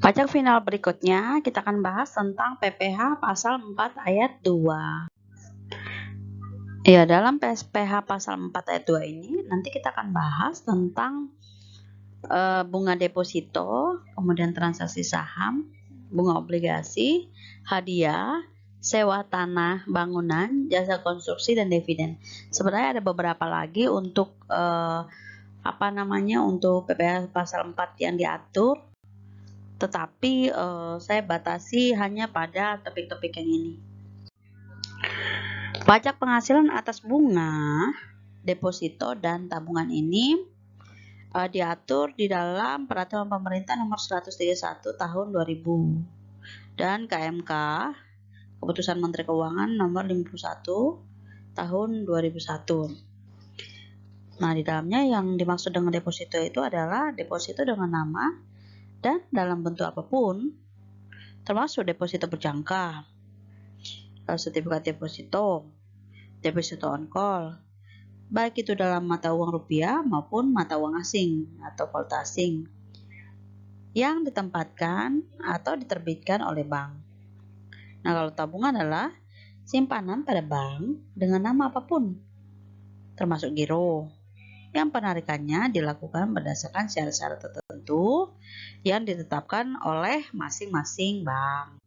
Pajak final berikutnya kita akan bahas tentang PPh pasal 4 ayat 2. Ya, dalam PPh pasal 4 ayat 2 ini nanti kita akan bahas tentang bunga deposito, kemudian transaksi saham, bunga obligasi, hadiah, sewa tanah, bangunan, jasa konstruksi, dan dividen. Sebenarnya ada beberapa lagi untuk untuk PPh pasal 4 yang diatur, tetapi saya batasi hanya pada topik-topik yang ini. Pajak penghasilan atas bunga, deposito, dan tabungan ini diatur di dalam Peraturan Pemerintah Nomor 131 Tahun 2000 dan KMK Keputusan Menteri Keuangan Nomor 51 Tahun 2001. Nah, di dalamnya yang dimaksud dengan deposito itu adalah deposito dengan nama dan dalam bentuk apapun, termasuk deposito berjangka, sertifikat deposito, deposito on call, baik itu dalam mata uang rupiah maupun mata uang asing atau valuta asing, yang ditempatkan atau diterbitkan oleh bank. Nah, kalau tabungan adalah simpanan pada bank dengan nama apapun, termasuk giro, yang penarikannya dilakukan berdasarkan syarat-syarat tertentu yang ditetapkan oleh masing-masing bank.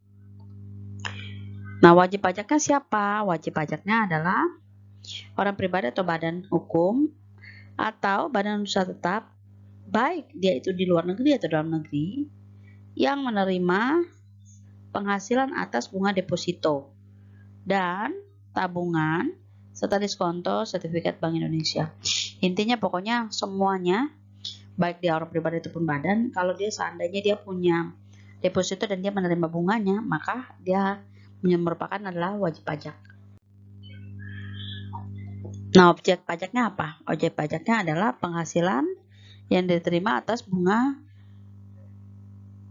Nah, wajib pajaknya siapa? Wajib pajaknya adalah orang pribadi atau badan hukum atau badan usaha tetap, baik dia itu di luar negeri atau dalam negeri, yang menerima penghasilan atas bunga deposito dan tabungan serta diskonto sertifikat Bank Indonesia. Intinya pokoknya semuanya, baik dia orang pribadi ataupun badan, kalau dia seandainya dia punya deposito dan dia menerima bunganya, maka dia merupakan adalah wajib pajak. Nah, objek pajaknya apa? Objek pajaknya adalah penghasilan yang diterima atas bunga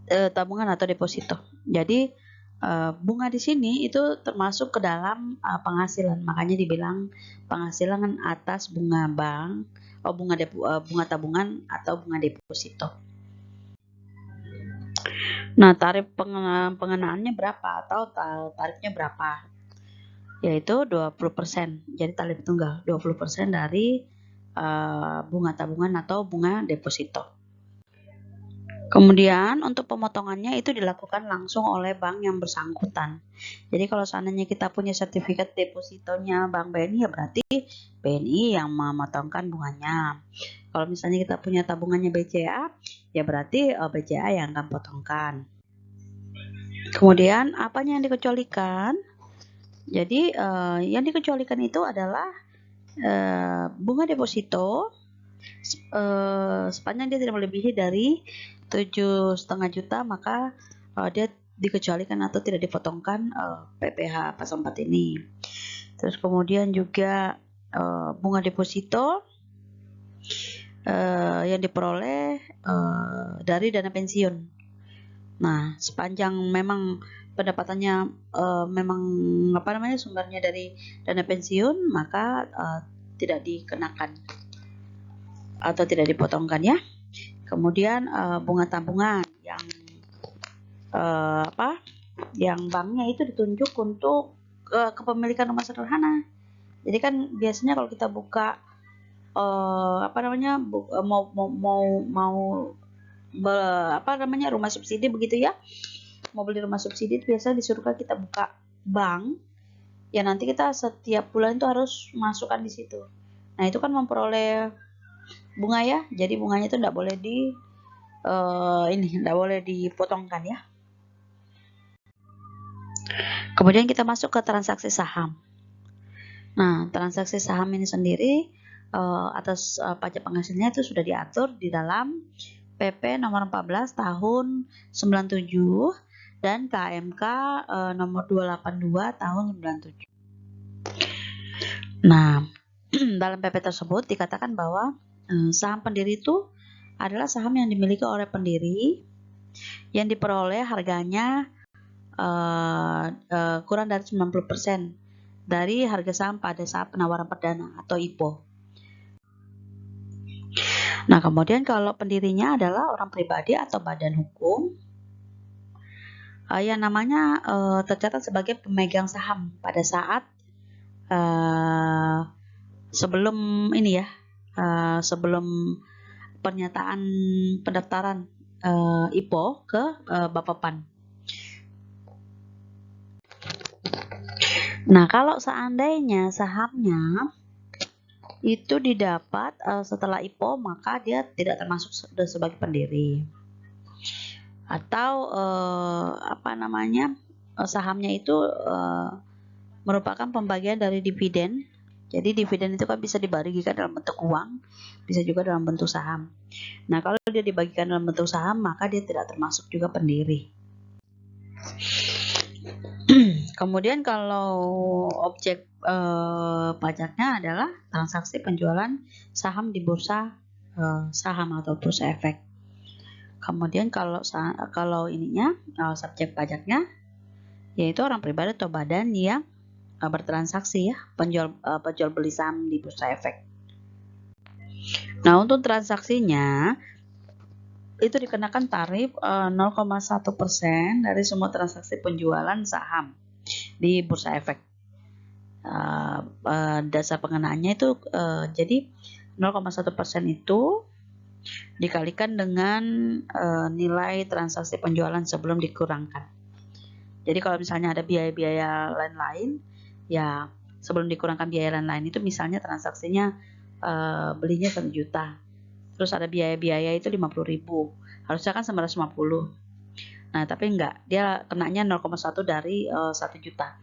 tabungan atau deposito. Jadi bunga di sini itu termasuk ke dalam penghasilan, makanya dibilang penghasilan atas bunga bank, bunga tabungan atau bunga deposito. Nah, tarif pengenaannya berapa atau tarifnya berapa? Yaitu 20%. Jadi tarif tunggal 20% dari bunga tabungan atau bunga deposito. Kemudian untuk pemotongannya itu dilakukan langsung oleh bank yang bersangkutan. Jadi kalau seandainya kita punya sertifikat depositonya Bank BNI, ya berarti BNI yang memotongkan bunganya. Kalau misalnya kita punya tabungannya BCA, ya berarti BCA yang akan potongkan. Kemudian apanya yang dikecualikan? Jadi yang dikecualikan itu adalah bunga deposito sepanjang dia tidak melebihi dari 7,5 juta, maka dia dikecualikan atau tidak dipotongkan PPh pasal 4 ini. Terus kemudian juga bunga deposito yang diperoleh dari dana pensiun. Nah, sepanjang memang pendapatannya sumbernya dari dana pensiun, maka tidak dikenakan atau tidak dipotongkan ya. Kemudian bunga tabungan yang banknya itu ditunjuk untuk kepemilikan rumah sederhana. Jadi kan biasanya kalau kita buka rumah subsidi begitu ya, mau beli rumah subsidi itu biasa disuruhkan kita buka bank, ya nanti kita setiap bulan itu harus masukkan di situ. Nah, itu kan memperoleh bunga ya, jadi bunganya itu tidak boleh dipotongkan ya. Kemudian kita masuk ke transaksi saham. Nah, transaksi saham ini sendiri atas pajak penghasilannya itu sudah diatur di dalam PP nomor 14 tahun 97 dan KMK nomor 282 tahun 97. Nah, dalam PP tersebut dikatakan bahwa saham pendiri itu adalah saham yang dimiliki oleh pendiri yang diperoleh harganya kurang dari 90% dari harga saham pada saat penawaran perdana atau IPO. Nah, kemudian kalau pendirinya adalah orang pribadi atau badan hukum, yang namanya tercatat sebagai pemegang saham pada saat sebelum ini ya, sebelum pernyataan pendaftaran IPO ke Bapepam. Nah, kalau seandainya sahamnya itu didapat setelah IPO, maka dia tidak termasuk sebagai pendiri. Atau sahamnya itu merupakan pembagian dari dividen. Jadi dividen itu kan bisa dibagikan dalam bentuk uang, bisa juga dalam bentuk saham. Nah, kalau dia dibagikan dalam bentuk saham, maka dia tidak termasuk juga pendiri. Kemudian kalau objek pajaknya adalah transaksi penjualan saham di bursa saham atau bursa efek. Kemudian kalau ininya subjek pajaknya yaitu orang pribadi atau badan yang bertransaksi ya, penjual beli saham di bursa efek. Nah, untuk transaksinya itu dikenakan tarif 0,1% dari semua transaksi penjualan saham di bursa efek. Dasar pengenaannya itu jadi 0,1% itu dikalikan dengan nilai transaksi penjualan sebelum dikurangkan. Jadi kalau misalnya ada biaya-biaya lain-lain, ya sebelum dikurangkan biaya lain-lain itu misalnya transaksinya belinya 1 juta. Terus ada biaya-biaya itu 50.000. Harusnya kan 950. Nah, tapi enggak, dia kenanya 0,1 dari 1 juta.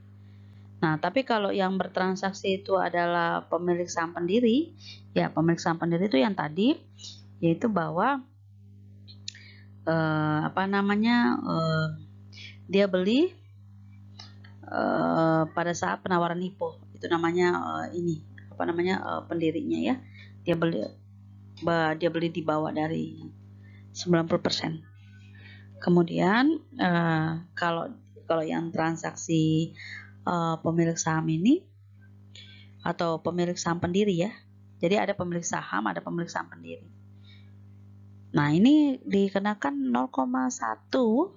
Nah, tapi kalau yang bertransaksi itu adalah pemilik saham pendiri, ya pemilik saham pendiri itu yang tadi, yaitu bahwa dia beli pada saat penawaran IPO, itu namanya pendirinya ya, dia beli di bawah dari 90%. Kemudian kalau yang transaksi pemilik saham ini atau pemilik saham pendiri ya. Jadi ada pemilik saham, ada pemilik saham pendiri. Nah, ini dikenakan 0,1%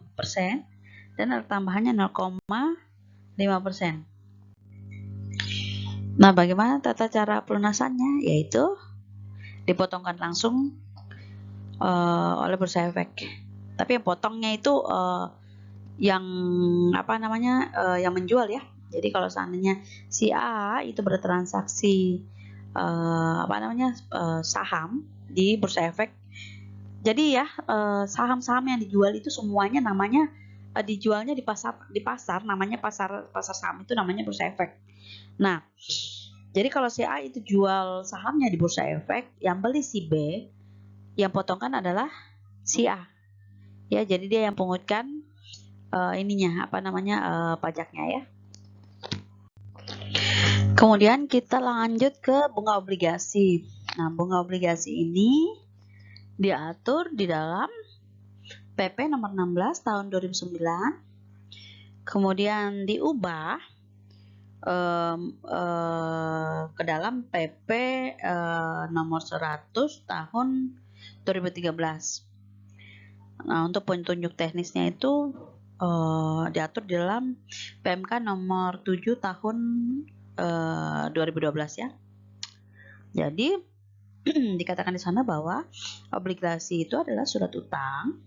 dan ada tambahannya 0,5%. Nah, bagaimana tata cara pelunasannya? Yaitu dipotongkan langsung oleh bursa efek. Tapi yang potongnya itu yang menjual ya. Jadi kalau seandainya si A itu bertransaksi saham di bursa efek, jadi ya saham-saham yang dijual itu semuanya namanya dijualnya di pasar namanya pasar saham itu namanya bursa efek. Nah, jadi kalau si A itu jual sahamnya di bursa efek, yang beli si B, yang potongkan adalah si A. Ya, jadi dia yang pungutkan pajaknya ya. Kemudian kita lanjut ke bunga obligasi. Nah, bunga obligasi ini diatur di dalam PP nomor 16 tahun 2009. Kemudian diubah ke dalam PP nomor 100 tahun 2013. Nah, untuk petunjuk teknisnya itu diatur di dalam PMK nomor 7 tahun 2012 ya. Jadi dikatakan di sana bahwa obligasi itu adalah surat utang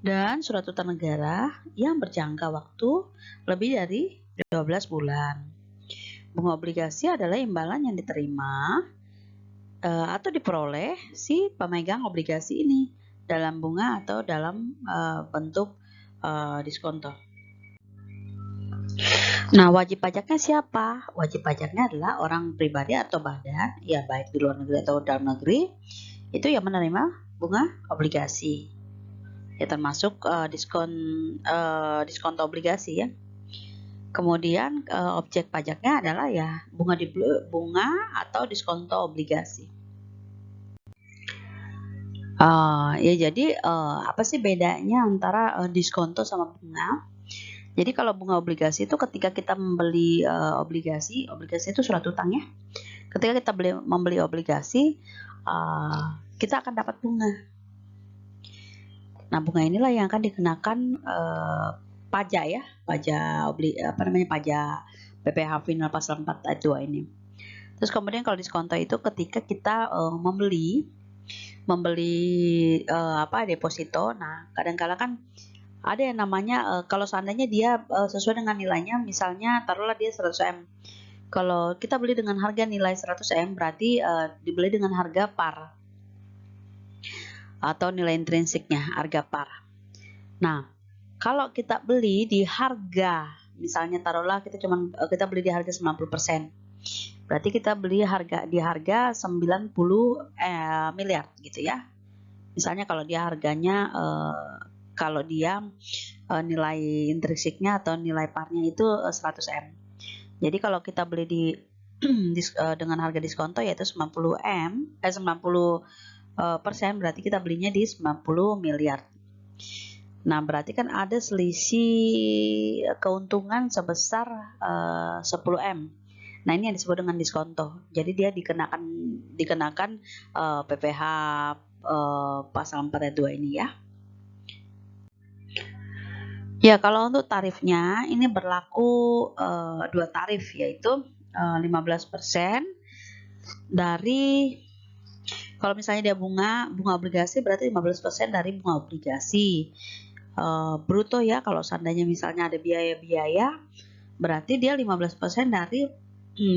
dan surat utang negara yang berjangka waktu lebih dari 12 bulan. Bunga obligasi adalah imbalan yang diterima atau diperoleh si pemegang obligasi ini dalam bunga atau dalam bentuk diskonto. Nah, wajib pajaknya siapa? Wajib pajaknya adalah orang pribadi atau badan, ya baik di luar negeri atau dalam negeri, itu yang menerima bunga obligasi. Ya termasuk diskonto obligasi ya. Kemudian objek pajaknya adalah ya bunga atau diskonto obligasi. Ya jadi apa sih bedanya antara diskonto sama bunga? Jadi kalau bunga obligasi itu ketika kita membeli obligasi itu surat utang ya. Ketika kita membeli obligasi, kita akan dapat bunga. Nah, bunga inilah yang akan dikenakan pajak ya, pajak PPh final pasal 4 ayat 2 ini. Terus kemudian kalau diskonto itu ketika kita membeli deposito. Nah, kadang-kala kan ada yang namanya kalau seandainya dia sesuai dengan nilainya, misalnya taruhlah dia 100M. Kalau kita beli dengan harga nilai 100M berarti dibeli dengan harga par atau nilai intrinsiknya, harga par. Nah, kalau kita beli di harga, misalnya taruhlah kita beli di harga 90%. Berarti kita beli di harga 90 miliar gitu ya. Misalnya kalau dia harganya nilai intrinsiknya atau nilai parnya itu 100M. Jadi kalau kita beli dengan harga diskonto yaitu 90%, berarti kita belinya di 90 miliar. Nah, berarti kan ada selisih keuntungan sebesar 10M. Nah, ini yang disebut dengan diskonto. Jadi dia dikenakan PPh pasal 4 ayat 2 ini ya. Ya, kalau untuk tarifnya ini berlaku 2 tarif, yaitu 15% dari, kalau misalnya dia bunga obligasi berarti 15% dari bunga obligasi bruto ya. Kalau seandainya misalnya ada biaya-biaya berarti dia 15% dari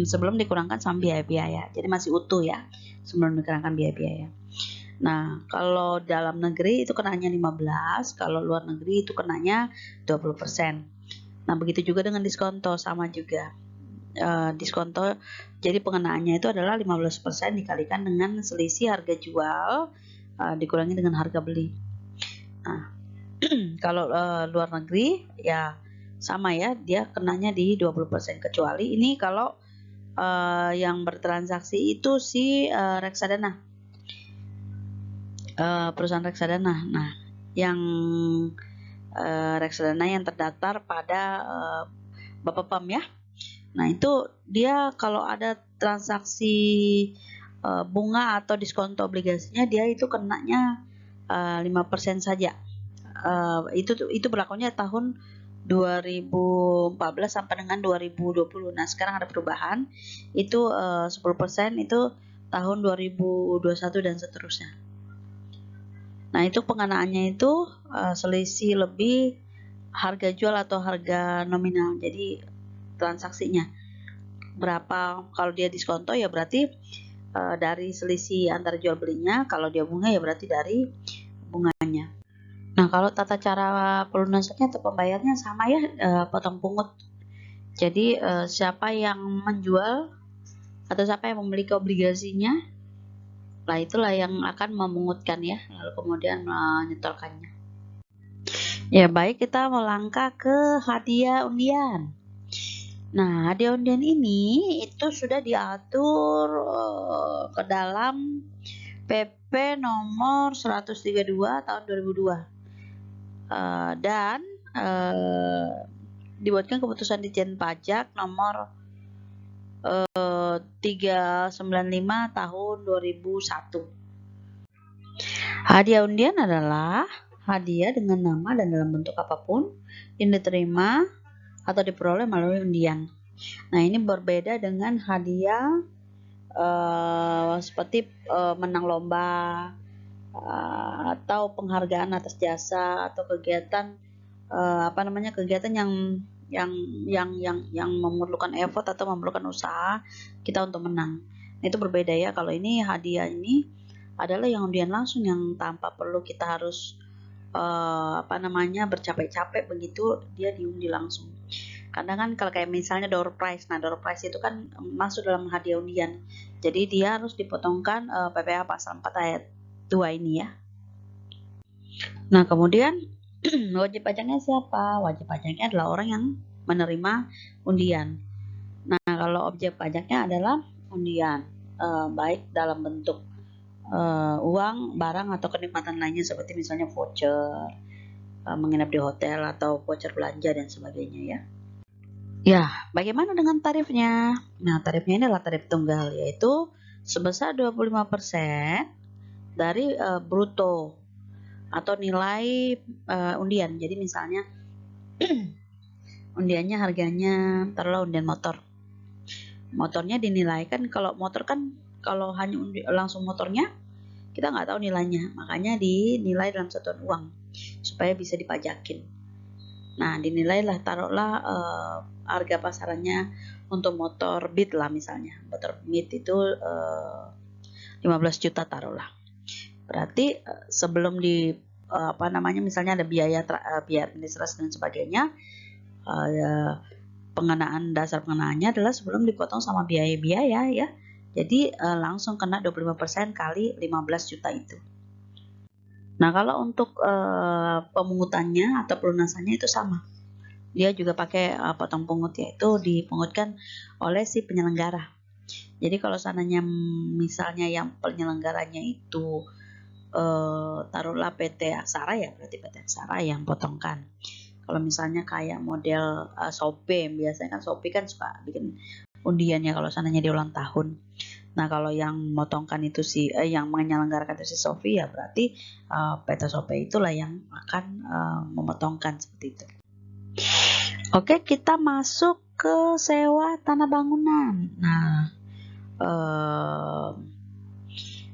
sebelum dikurangkan sama biaya-biaya. Jadi masih utuh ya sebelum dikurangkan biaya-biaya. Nah, kalau dalam negeri itu kenanya 15, kalau luar negeri itu kenanya 20%. Nah, begitu juga dengan diskonto, sama juga. Diskonto, jadi pengenaannya itu adalah 15% dikalikan dengan selisih harga jual dikurangi dengan harga beli. Nah, kalau luar negeri ya sama ya, dia kenanya di 20%, kecuali ini kalau yang bertransaksi itu si reksadana. Perusahaan reksadana. Nah, yang reksadana yang terdaftar pada Bapepam ya. Nah, itu dia kalau ada transaksi bunga atau diskonto obligasinya, dia itu kenanya 5% saja. Itu berlakunya tahun 2014 sampai dengan 2020. Nah, sekarang ada perubahan. Itu 10% itu tahun 2021 dan seterusnya. Nah, itu pengenaannya itu selisih lebih harga jual atau harga nominal. Jadi transaksinya berapa, kalau dia diskonto ya berarti dari selisih antara jual belinya, kalau dia bunga ya berarti dari bunganya. Nah, kalau tata cara pelunasannya atau pembayarnya sama ya, potong pungut. Jadi siapa yang menjual atau siapa yang memiliki obligasinya, lah itulah yang akan memungutkan ya, lalu kemudian menyetorkannya. Ya, baik, kita melangkah ke hadiah undian. Nah, hadiah undian ini itu sudah diatur ke dalam PP nomor 132 tahun 2002 dan dibuatkan keputusan Ditjen Pajak nomor 395 tahun 2001. Hadiah undian adalah hadiah dengan nama dan dalam bentuk apapun yang diterima atau diperoleh melalui undian. Nah, ini berbeda dengan hadiah seperti menang lomba atau penghargaan atas jasa atau kegiatan kegiatan yang memerlukan effort atau memerlukan usaha kita untuk menang. Itu berbeda ya. Kalau ini hadiah ini adalah yang undian langsung, yang tanpa perlu kita harus bercapek-capek begitu, dia diundi langsung. Kadang kan kalau kayak misalnya door prize, nah door prize itu kan masuk dalam hadiah undian. Jadi dia harus dipotongkan PPh pasal 4 ayat 2 ini ya. Nah, kemudian wajib pajaknya siapa? Wajib pajaknya adalah orang yang menerima undian. Nah, kalau objek pajaknya adalah undian, baik dalam bentuk uang, barang, atau kenikmatan lainnya seperti misalnya voucher, menginap di hotel, atau voucher belanja dan sebagainya ya. Ya, bagaimana dengan tarifnya? Nah, tarifnya ini adalah tarif tunggal, yaitu sebesar 25% dari bruto atau nilai undian. Jadi misalnya Undiannya harganya taruhlah undian motor. Motornya dinilai kan, kalau motor kan kalau hanya langsung motornya kita nggak tahu nilainya, makanya dinilai dalam satuan uang supaya bisa dipajakin. Nah, dinilailah, taruhlah harga pasarannya untuk motor Beat lah misalnya. Motor Beat itu 15 juta taruhlah. Berarti sebelum misalnya ada biaya administrasi dan sebagainya, dasar pengenaannya adalah sebelum dipotong sama biaya-biaya ya. Jadi langsung kena 25% kali 15 juta itu. Nah, kalau untuk pemungutannya atau pelunasannya itu sama. Dia juga pakai potong pungut, yaitu dipungutkan oleh si penyelenggara. Jadi kalau seandainya misalnya yang penyelenggaranya itu taruhlah PT Aksara ya, berarti PT Aksara yang potongkan. Kalau misalnya kayak model Shopee, biasanya kan Shopee kan suka bikin undian ya kalau seandainya dia ulang tahun. Nah, kalau yang motongkan itu yang menyelenggarakan itu si Shopee ya, berarti PT Shopee itulah yang akan memotongkan seperti itu. Oke, kita masuk ke sewa tanah bangunan. Nah,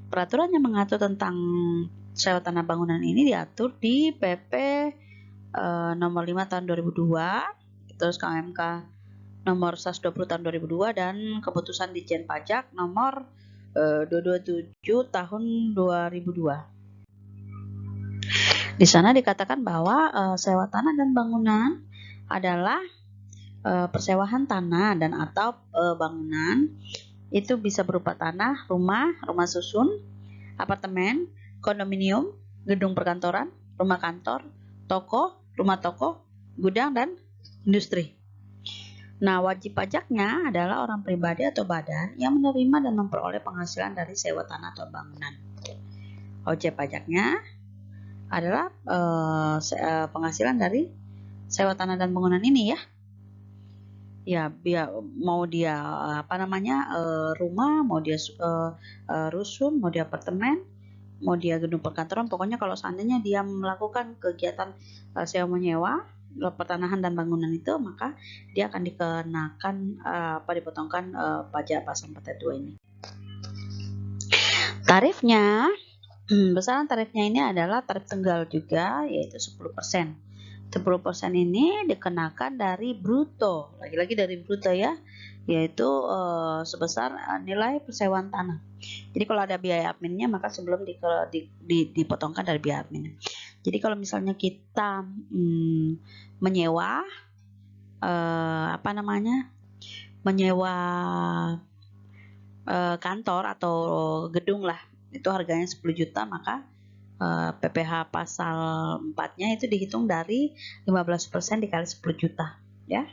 peraturan yang mengatur tentang sewa tanah bangunan ini diatur di PP nomor 5 tahun 2002, terus KMK nomor 120 tahun 2002, dan keputusan Ditjen Pajak nomor 227 tahun 2002. Di sana dikatakan bahwa sewa tanah dan bangunan adalah persewaan tanah dan atau bangunan itu bisa berupa tanah, rumah susun, apartemen, kondominium, gedung perkantoran, rumah kantor, toko, rumah toko, gudang, dan industri. Nah, wajib pajaknya adalah orang pribadi atau badan yang menerima dan memperoleh penghasilan dari sewa tanah atau bangunan. Wajib pajaknya adalah penghasilan dari sewa tanah dan bangunan ini ya. Ya, mau dia rumah, mau dia rusun, mau dia apartemen, mau dia gedung perkantoran, pokoknya kalau seandainya dia melakukan kegiatan sewa menyewa pertanahan dan bangunan itu, maka dia akan dikenakan dipotongkan pajak pasal 4 ini. Tarifnya, besaran tarifnya ini adalah tarif tunggal juga, yaitu 10%. 10% ini dikenakan dari bruto, lagi-lagi dari bruto ya, yaitu sebesar nilai persewaan tanah. Jadi kalau ada biaya adminnya, maka sebelum dipotongkan dari biaya admin. Jadi kalau misalnya kita menyewa menyewa kantor atau gedung lah, itu harganya 10 juta, maka PPh pasal 4-nya itu dihitung dari 15% dikali 10 juta ya.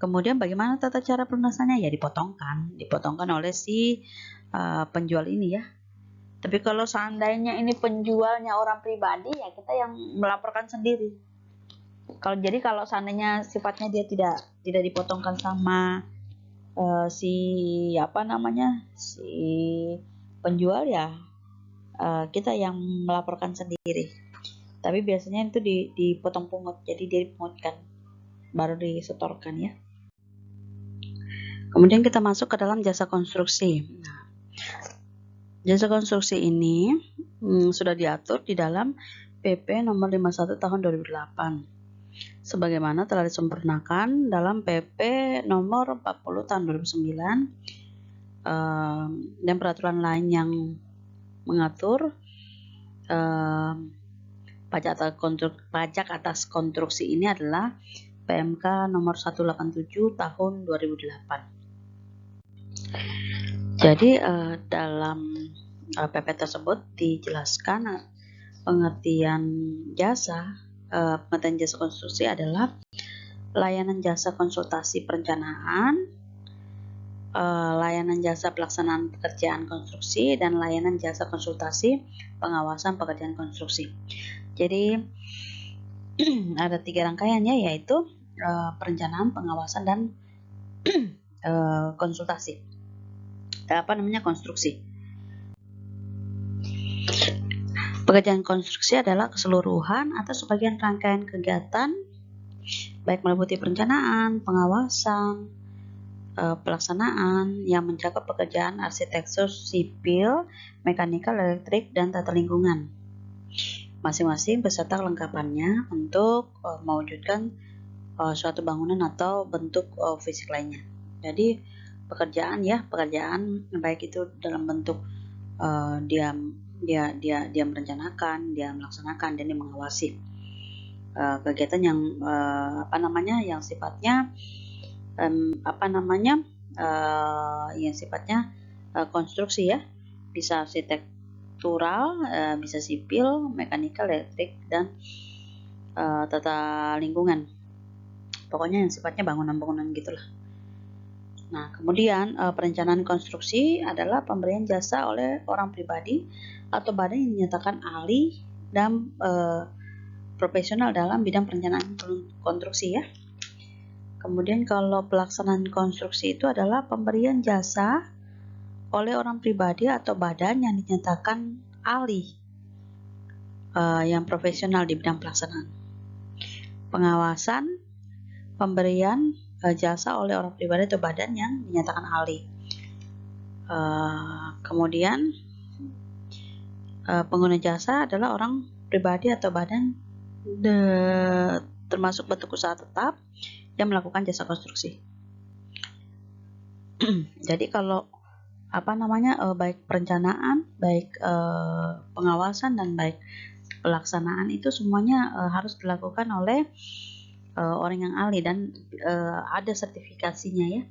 Kemudian bagaimana tata cara pelunasannya? Ya dipotongkan oleh si penjual ini ya. Tapi kalau seandainya ini penjualnya orang pribadi, ya kita yang melaporkan sendiri. Kalau seandainya sifatnya dia tidak dipotongkan sama si penjual ya, kita yang melaporkan sendiri. Tapi biasanya itu dipotong pungut, jadi dia dipungutkan baru disetorkan ya. Kemudian kita masuk ke dalam jasa konstruksi. Nah, jasa konstruksi ini sudah diatur di dalam PP nomor 51 tahun 2008. Sebagaimana telah disempurnakan dalam PP nomor 40 tahun 2009 dan peraturan lain yang mengatur pajak atas konstruksi ini adalah PMK nomor 187 tahun 2008. Jadi dalam PP tersebut dijelaskan pengertian jasa konstruksi adalah layanan jasa konsultasi perencanaan, layanan jasa pelaksanaan pekerjaan konstruksi, dan layanan jasa konsultasi pengawasan pekerjaan konstruksi. Jadi ada 3 rangkaiannya, yaitu perencanaan, pengawasan, dan konsultasi. Konstruksi. Pekerjaan konstruksi adalah keseluruhan atau sebagian rangkaian kegiatan baik meliputi perencanaan, pengawasan, pelaksanaan yang mencakup pekerjaan arsitektur sipil, mekanikal, elektrik, dan tata lingkungan. Masing-masing beserta kelengkapannya untuk mewujudkan suatu bangunan atau bentuk fisik lainnya. Jadi pekerjaan baik itu dalam bentuk dia merencanakan, dia melaksanakan, dan dia mengawasi kegiatan yang yang sifatnya yang sifatnya konstruksi ya, bisa arsitektural, bisa sipil, mekanikal, elektrik, dan tata lingkungan. Pokoknya yang sifatnya bangunan-bangunan gitulah. Nah, kemudian perencanaan konstruksi adalah pemberian jasa oleh orang pribadi atau badan yang dinyatakan ahli dan profesional dalam bidang perencanaan konstruksi ya. Kemudian kalau pelaksanaan konstruksi itu adalah pemberian jasa oleh orang pribadi atau badan yang dinyatakan ahli yang profesional di bidang pelaksanaan. Pengawasan, pemberian jasa oleh orang pribadi atau badan yang dinyatakan ahli. Kemudian pengguna jasa adalah orang pribadi atau badan termasuk bentuk usaha tetap yang melakukan jasa konstruksi. Jadi kalau baik perencanaan, baik pengawasan, dan baik pelaksanaan itu semuanya harus dilakukan oleh orang yang ahli dan ada sertifikasinya ya.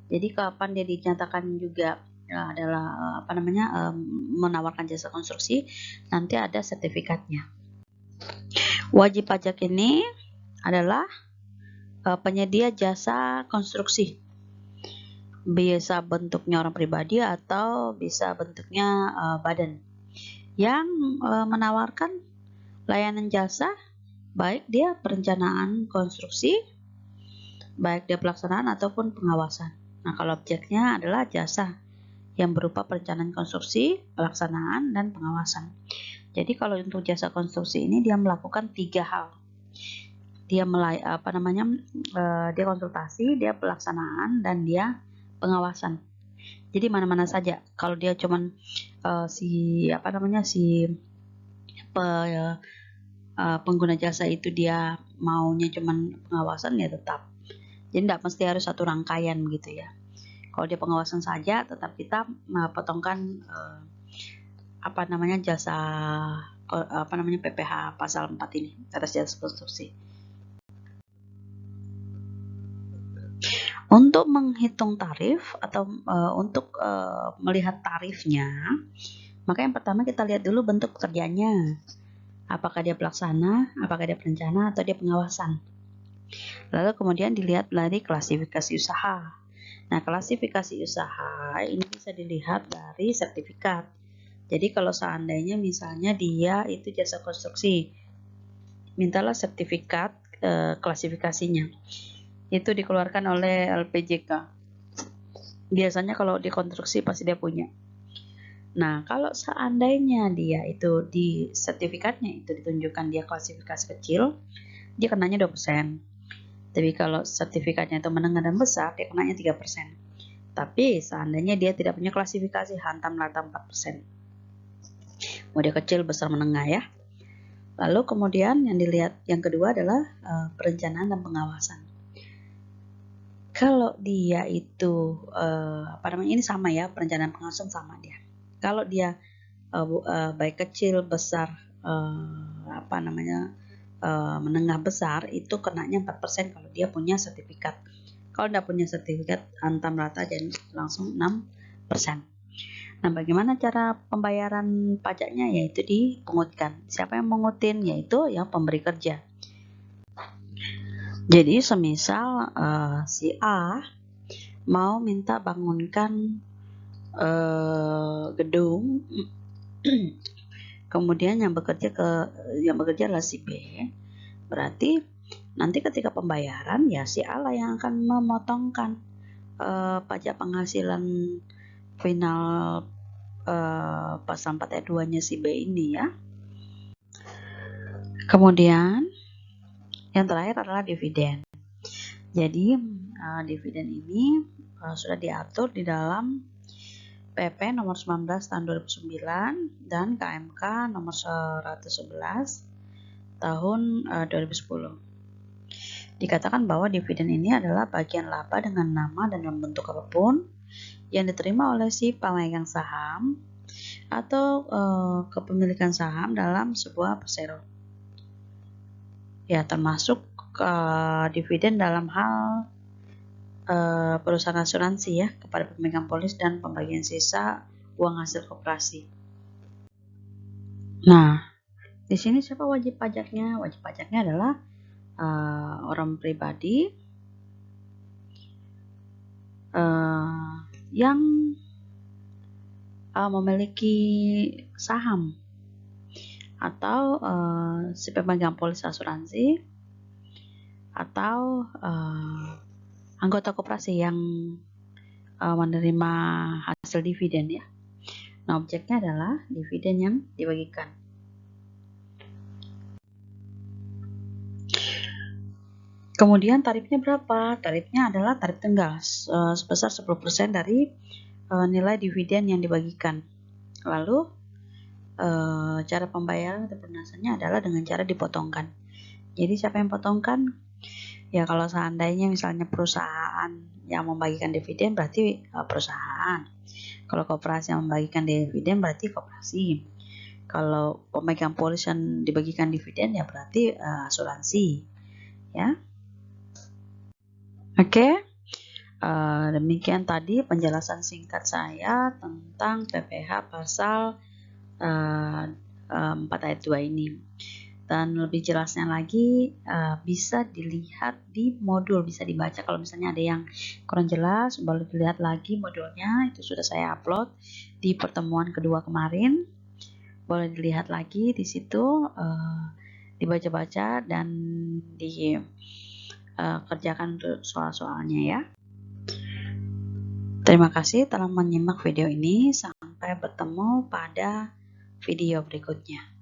Jadi kapan dia dinyatakan juga adalah menawarkan jasa konstruksi, nanti ada sertifikatnya. Wajib pajak ini adalah penyedia jasa konstruksi, bisa bentuknya orang pribadi atau bisa bentuknya badan yang menawarkan layanan jasa, baik dia perencanaan konstruksi, baik dia pelaksanaan ataupun pengawasan. Nah, kalau objeknya adalah jasa yang berupa perencanaan konstruksi, pelaksanaan, dan pengawasan. Jadi kalau untuk jasa konstruksi ini dia melakukan 3 hal. Dia dia konsultasi, dia pelaksanaan, dan dia pengawasan. Jadi mana-mana saja. Kalau dia cuman pengguna jasa itu dia maunya cuman pengawasan, ya tetap. Jadi tidak mesti harus satu rangkaian gitu ya. Kalau dia pengawasan saja, tetap kita potongkan jasa PPH pasal 4 ini atas jasa konstruksi. Untuk menghitung tarif atau untuk melihat tarifnya, maka yang pertama kita lihat dulu bentuk pekerjaannya. Apakah dia pelaksana, apakah dia perencana, atau dia pengawasan. Lalu kemudian dilihat dari klasifikasi usaha. Nah, klasifikasi usaha ini bisa dilihat dari sertifikat. Jadi kalau seandainya misalnya dia itu jasa konstruksi, mintalah sertifikat klasifikasinya. Itu dikeluarkan oleh LPJK. Biasanya kalau di konstruksi pasti dia punya. Nah, kalau seandainya dia itu di sertifikatnya itu ditunjukkan dia klasifikasi kecil, dia kenanya 2%. Tapi kalau sertifikatnya itu menengah dan besar, dia kenanya 3%. Tapi seandainya dia tidak punya klasifikasi, hantam rata 4%. Mau dia kecil, besar, menengah ya. Lalu kemudian yang dilihat yang kedua adalah perencanaan dan pengawasan. Kalau dia itu ini sama ya, perencanaan pengawasan sama dia. Kalau dia baik kecil, besar, menengah, besar, itu kenanya 4% kalau dia punya sertifikat. Kalau tidak punya sertifikat, hantam rata dan langsung 6%. Nah, bagaimana cara pembayaran pajaknya? Yaitu dipungutkan. Siapa yang mengutin? Yaitu yang pemberi kerja. Jadi semisal si A mau minta bangunkan gedung, kemudian yang bekerja adalah si B, berarti nanti ketika pembayaran ya si A lah yang akan memotongkan pajak penghasilan final pasal 4 ayat 2-nya si B ini ya. Kemudian Yang terakhir adalah dividen. Jadi dividen ini sudah diatur di dalam PP nomor 19 tahun 2009 dan KMK nomor 111 tahun 2010. Dikatakan bahwa dividen ini adalah bagian laba dengan nama dan dalam bentuk apapun yang diterima oleh si pemegang saham atau kepemilikan saham dalam sebuah persero. Ya, termasuk dividen dalam hal perusahaan asuransi ya, kepada pemegang polis dan pembagian sisa uang hasil koperasi. Nah, di sini siapa wajib pajaknya? Wajib pajaknya adalah orang pribadi yang memiliki saham atau si pemegang polis asuransi atau anggota koperasi yang menerima hasil dividen ya. Nah, objeknya adalah dividen yang dibagikan. Kemudian tarifnya berapa? Tarifnya adalah tarif tunggal sebesar 10% dari nilai dividen yang dibagikan. Lalu cara pembayaran atau pelunasannya adalah dengan cara dipotongkan. Jadi siapa yang potongkan? Ya kalau seandainya misalnya perusahaan yang membagikan dividen berarti perusahaan. Kalau koperasi yang membagikan dividen berarti koperasi. Kalau pemegang polis yang dibagikan dividen ya berarti asuransi. Ya. Oke. Demikian tadi penjelasan singkat saya tentang PPh pasal 4 ayat 2 ini. Dan lebih jelasnya lagi bisa dilihat di modul, bisa dibaca. Kalau misalnya ada yang kurang jelas boleh dilihat lagi modulnya, itu sudah saya upload di pertemuan kedua kemarin. Boleh dilihat lagi di situ, dibaca-baca dan dikerjakan untuk soal-soalnya ya. Terima kasih telah menyimak video ini. Sampai bertemu pada video berikutnya.